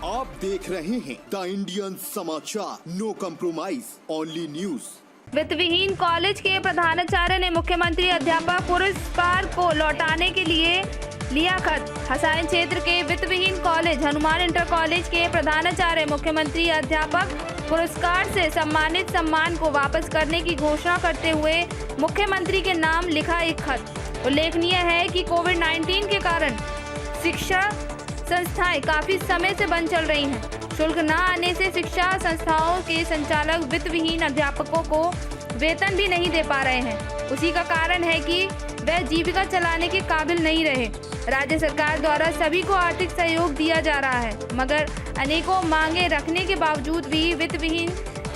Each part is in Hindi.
आप देख रहे हैं द इंडियन समाचार, नो कम्प्रोमाइज, ओनली न्यूज। वित्त विहीन कॉलेज के प्रधानाचार्य ने मुख्यमंत्री अध्यापक पुरस्कार को लौटाने के लिए लिया खत। हसायन क्षेत्र के वित्त विहीन कॉलेज हनुमान इंटर कॉलेज के प्रधानाचार्य मुख्यमंत्री अध्यापक पुरस्कार से सम्मानित सम्मान को वापस करने की घोषणा करते हुए मुख्यमंत्री के नाम लिखा एक खत। उल्लेखनीय है कि कोविड-19 के कारण शिक्षा संस्थाएं काफी समय से बंद चल रही हैं। शुल्क न आने से शिक्षा संस्थाओं के संचालक वित्त विहीन अध्यापकों को वेतन भी नहीं दे पा रहे हैं। उसी का कारण है कि वह जीविका चलाने के काबिल नहीं रहे। राज्य सरकार द्वारा सभी को आर्थिक सहयोग दिया जा रहा है, मगर अनेकों मांगे रखने के बावजूद भी वित्त विहीन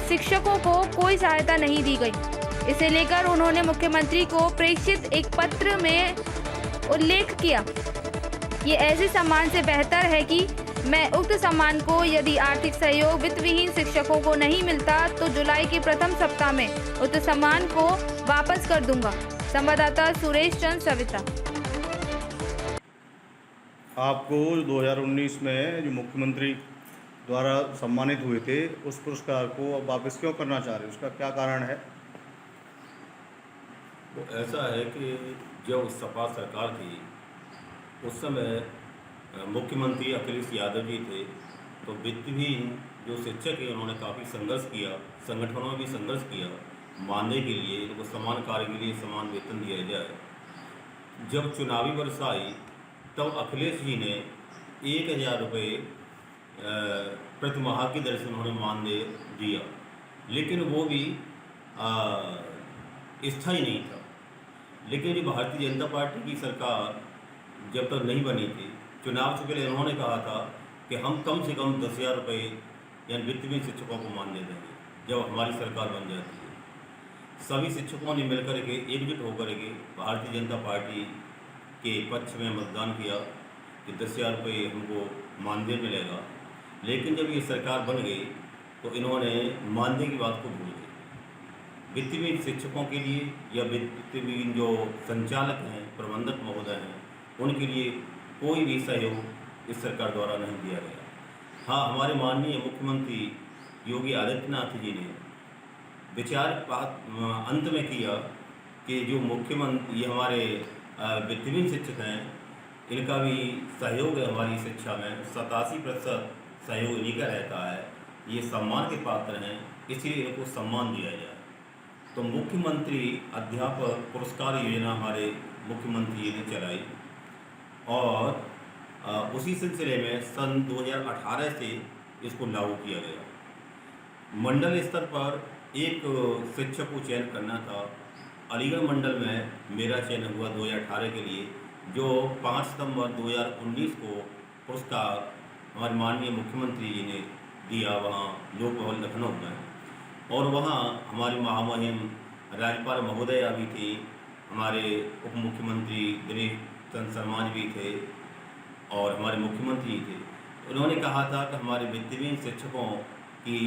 शिक्षकों को कोई सहायता नहीं दी गई। इसे लेकर उन्होंने मुख्यमंत्री को प्रेषित एक पत्र में उल्लेख किया। ये ऐसे सम्मान से बेहतर है कि मैं उक्त सम्मान को यदि आर्थिक सहयोग वित्त विहीन शिक्षकों को नहीं मिलता तो जुलाई के प्रथम सप्ताह में उक्त सम्मान को वापस कर दूंगा। संवाददाता सुरेश चंद्र सविता। आपको 2019 में जो मुख्यमंत्री द्वारा सम्मानित हुए थे उस पुरस्कार को अब वापस क्यों करना चाह रहे हैं, उसका क्या कारण है? वो ऐसा है कि जब सपा सरकार थी उस समय मुख्यमंत्री अखिलेश यादव जी थे, तो वित्तहीन जो शिक्षक हैं उन्होंने काफ़ी संघर्ष किया, संगठनों में भी संघर्ष किया मानने के लिए, इनको समान कार्य के लिए समान वेतन दिया जाए। जब चुनावी वर्ष आई तब अखिलेश जी ने 1000 रुपये प्रति माह की दर से उन्होंने मानदेय दिया, लेकिन वो भी स्थायी नहीं था। लेकिन जो भारतीय जनता पार्टी की सरकार जब तक नहीं बनी थी, चुनाव से पहले उन्होंने कहा था कि हम कम से कम 10,000 रुपये यानी वित्त विहीन शिक्षकों को मानदेय देंगे जब हमारी सरकार बन जाती है। सभी शिक्षकों ने मिलकर के एकजुट होकर के भारतीय जनता पार्टी के पक्ष में मतदान किया कि 10,000 रुपये हमको मानदेय मिलेगा। लेकिन जब ये सरकार बन गई तो इन्होंने मानदेय की बात को भूल गए। वित्त विहीन शिक्षकों के लिए या वित्त विहीन जो संचालक हैं, प्रबंधक महोदय हैं, उनके लिए कोई भी सहयोग इस सरकार द्वारा नहीं दिया गया। हाँ, हमारे माननीय मुख्यमंत्री योगी आदित्यनाथ जी ने विचार अंत में किया कि जो मुख्यमंत्री ये हमारे वित्त विहीन शिक्षक हैं, इनका भी सहयोग है हमारी शिक्षा में, 87% सहयोग इन्हीं का रहता है, ये सम्मान के पात्र हैं, इसलिए इनको सम्मान दिया जाए। तो मुख्यमंत्री अध्यापक पुरस्कार योजना हमारे मुख्यमंत्री जी ने चलाई और उसी सिलसिले में सन 2018 से इसको लागू किया गया। मंडल स्तर पर एक शिक्षक को चयन करना था। अलीगढ़ मंडल में मेरा चयन हुआ 2018 के लिए, जो 5 सितंबर 2019 को पुरस्कार हमारे माननीय मुख्यमंत्री जी ने दिया वहाँ लोक भवन लखनऊ में। और वहाँ हमारी महामहिम राज्यपाल महोदया भी थी, हमारे उप मुख्यमंत्री दिनेश चंद्र शर्मा भी थे और हमारे मुख्यमंत्री थे। उन्होंने कहा था कि हमारे वित्त विहीन शिक्षकों की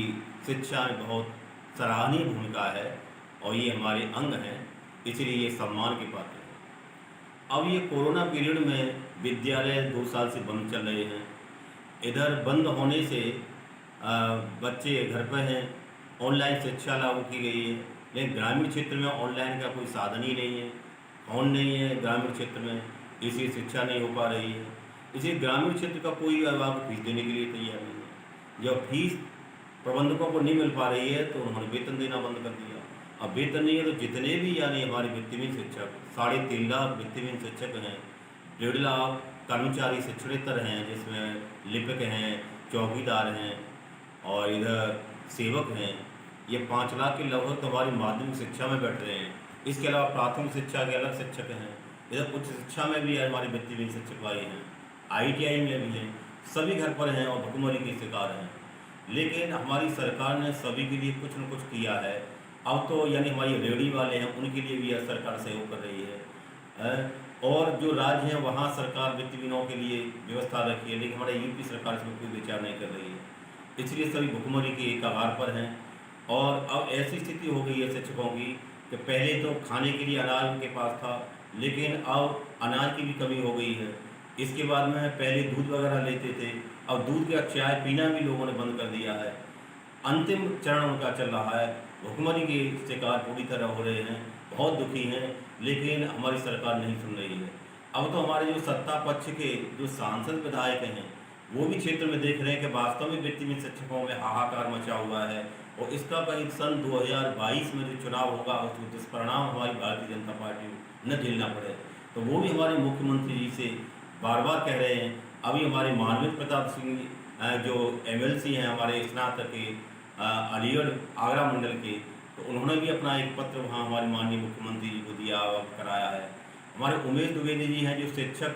शिक्षा में बहुत सराहनीय भूमिका है और ये हमारे अंग हैं, इसलिए ये सम्मान के पात्र हैं। अब ये कोरोना पीरियड में विद्यालय 2 साल से बंद चल रहे हैं। इधर बंद होने से बच्चे घर पर हैं, ऑनलाइन शिक्षा लागू की गई है, लेकिन ग्रामीण क्षेत्र में ऑनलाइन का कोई साधन ही नहीं है, फोन नहीं है ग्रामीण क्षेत्र में, इसलिए शिक्षा नहीं हो पा रही है। इसलिए ग्रामीण क्षेत्र का कोई अभिभावक फीस देने के लिए तैयार नहीं है। जब फीस प्रबंधकों को नहीं मिल पा रही है तो उन्होंने वेतन देना बंद कर दिया। अब वेतन नहीं है तो जितने भी यानी हमारे वित्त विहीन शिक्षक 3.5 लाख वित्त विहीन शिक्षक हैं, 1.5 लाख कर्मचारी शिक्षणेतर हैं, जिसमें लिपिक हैं, चौकीदार हैं और इधर सेवक हैं, ये 5 लाख के लगभग तो हमारी माध्यमिक शिक्षा में बैठ रहे हैं। इसके अलावा प्राथमिक शिक्षा के अलग शिक्षक हैं, इधर उच्च शिक्षा में भी हमारे वित्त विहीन शिक्षक भाई हैं, ITI में भी हैं, सभी घर पर हैं और भुखमरी के शिकार हैं। लेकिन हमारी सरकार ने सभी के लिए कुछ न कुछ किया है। अब तो यानी हमारी रेहड़ी वाले हैं उनके लिए भी यह सरकार सहयोग कर रही है और जो राज्य हैं वहाँ सरकार वित्त विहीनों के लिए व्यवस्था रखी है, लेकिन हमारे यूपी सरकार इसमें कोई विचार नहीं कर रही है। इसलिए सभी भुखमरी के कगार पर हैं और अब ऐसी स्थिति हो गई है शिक्षकों की कि पहले तो खाने के लिए अनाज उनके पास था, लेकिन अब अनाज की भी कमी हो गई है। इसके बाद में पहले दूध वगैरह लेते थे, अब दूध का चाय पीना भी लोगों ने बंद कर दिया है। अंतिम चरण उनका चल रहा है, भुखमरी के शिकार पूरी तरह हो रहे हैं, बहुत दुखी हैं, लेकिन हमारी सरकार नहीं सुन रही है। अब तो हमारे जो सत्ता पक्ष के जो सांसद विधायक हैं वो भी क्षेत्र में देख रहे हैं कि वास्तव में वित्तीय शिक्षकों में हाहाकार मचा हुआ है, और इसका कहीं सन 2022 में जो चुनाव होगा उसके दुष्परिणाम हमारी भारतीय जनता पार्टी को न झेलना पड़े। तो वो भी हमारे मुख्यमंत्री जी से बार बार कह रहे हैं। अभी हमारे मानवेंद्र प्रताप सिंह जो MLC हैं हमारे स्नातक के अलीगढ़ आगरा मंडल के, तो उन्होंने भी अपना एक पत्र वहाँ हमारे माननीय मुख्यमंत्री जी को दिया और कराया है। हमारे उमेश द्विवेदी जी हैं जो शिक्षक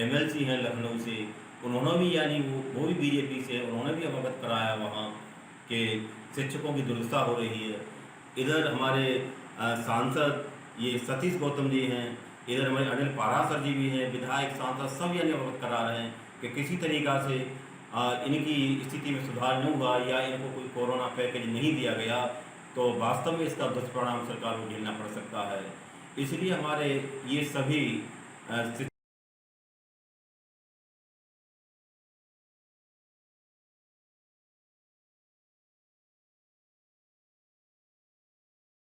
MLC हैं लखनऊ से, उन्होंने भी यानी वो भी BJP से, उन्होंने भी अवगत कराया वहाँ कि शिक्षकों की दुरुस्ता हो रही है। इधर हमारे सांसद ये सतीश गौतम जी हैं, इधर हमारे अनिल पारासर जी भी हैं, विधायक सांसद सब यानी अवगत करा रहे हैं कि किसी तरीक़ा से इनकी स्थिति में सुधार नहीं हुआ या इनको कोई कोरोना पैकेज नहीं दिया गया तो वास्तव में इसका दुष्परिणाम सरकार को झेलना पड़ सकता है। इसलिए हमारे ये सभी